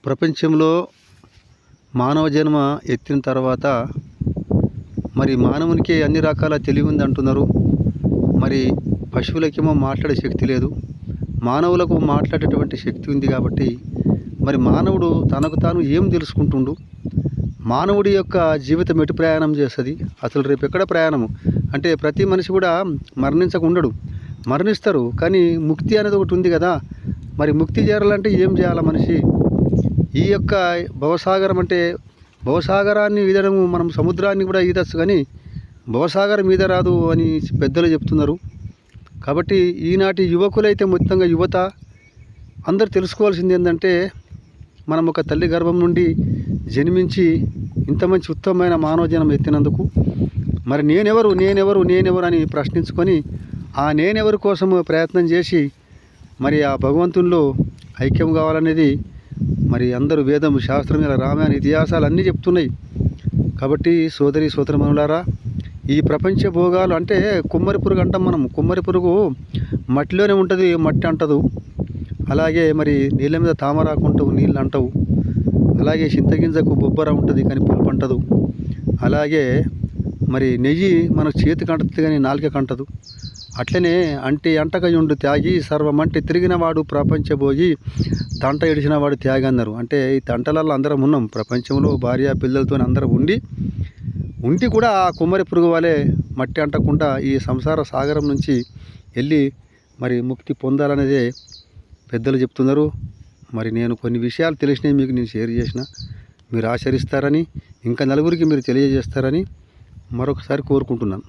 ప్రపంచంలో మానవ జన్మ ఎత్తిన తర్వాత మరి మానవునికి అన్ని రకాల తెలివి ఉంది అంటున్నారు. మరి పశువులకేమో మాట్లాడే శక్తి లేదు, మానవులకు మాట్లాడేటువంటి శక్తి ఉంది. కాబట్టి మరి మానవుడు తనకు తాను ఏం తెలుసుకుంటుండు, మానవుడి యొక్క జీవితం ఎటు ప్రయాణం చేస్తుంది, అసలు రేపు ఎక్కడ ప్రయాణము అంటే ప్రతి మనిషి కూడా మరణించక ఉండడు, మరణిస్తారు. కానీ ముక్తి అనేది ఒకటి ఉంది కదా. మరి ముక్తి చేరాలంటే ఏం చేయాలి మనిషి? ఈ యొక్క భవసాగరం అంటే భవసాగరాన్ని ఈదడము, మనం సముద్రాన్ని కూడా ఈదచ్చు, కానీ భవసాగరం ఈద రాదు అని పెద్దలు చెప్తున్నారు. కాబట్టి ఈనాటి యువకులైతే మొత్తంగా యువత అందరు తెలుసుకోవాల్సింది ఏంటంటే, మనం ఒక తల్లి గర్భం నుండి జన్మించి ఇంత మంచి ఉత్తమమైన మానవ జన్మ ఎత్తినందుకు మరి నేనెవరు అని ప్రశ్నించుకొని ఆ నేనెవరి కోసం ప్రయత్నం చేసి మరి ఆ భగవంతునిలో ఐక్యం కావాలనేది మరి అందరూ వేదం, శాస్త్రం, రామాయణ, ఇతిహాసాలు అన్నీ చెప్తున్నాయి. కాబట్టి సోదరీమణులారా, ఈ ప్రపంచ భోగాలు అంటే కుమ్మరి పురుగు అంటాం మనం. కుమ్మరి పురుగు మట్టిలోనే ఉంటుంది, మట్టి అంటదు. అలాగే మరి నీళ్ళ మీద తామరాకు ఉంటావు, నీళ్ళు అంటవు. అలాగే చింతగింజకు బొబ్బర ఉంటుంది కానీ పులుపు అంటదు. అలాగే మరి నెయ్యి మన చేతికి అంటుతుంది కానీ నాలుక కంటదు. అట్లనే అంటకయుండు త్యాగి సర్వమంటి తిరిగినవాడు ప్రపంచభోగి తంట ఇడిచినవాడు త్యాగి అన్నారు. అంటే ఈ తంటలలో అందరం ఉన్నాం, ప్రపంచంలో భార్య పిల్లలతో అందరం ఉండి కూడా ఆ కుమ్మరి పురుగు వలె మట్టి అంటకుండా ఈ సంసార సాగరం నుంచి వెళ్ళి మరి ముక్తి పొందాలనేదే పెద్దలు చెప్తున్నారు. మరి నేను కొన్ని విషయాలు తెలిసినవి మీకు నేను షేర్ చేసిన, మీరు ఆచరిస్తారని, ఇంకా నలుగురికి మీరు తెలియజేస్తారని మరొకసారి కోరుకుంటున్నాను.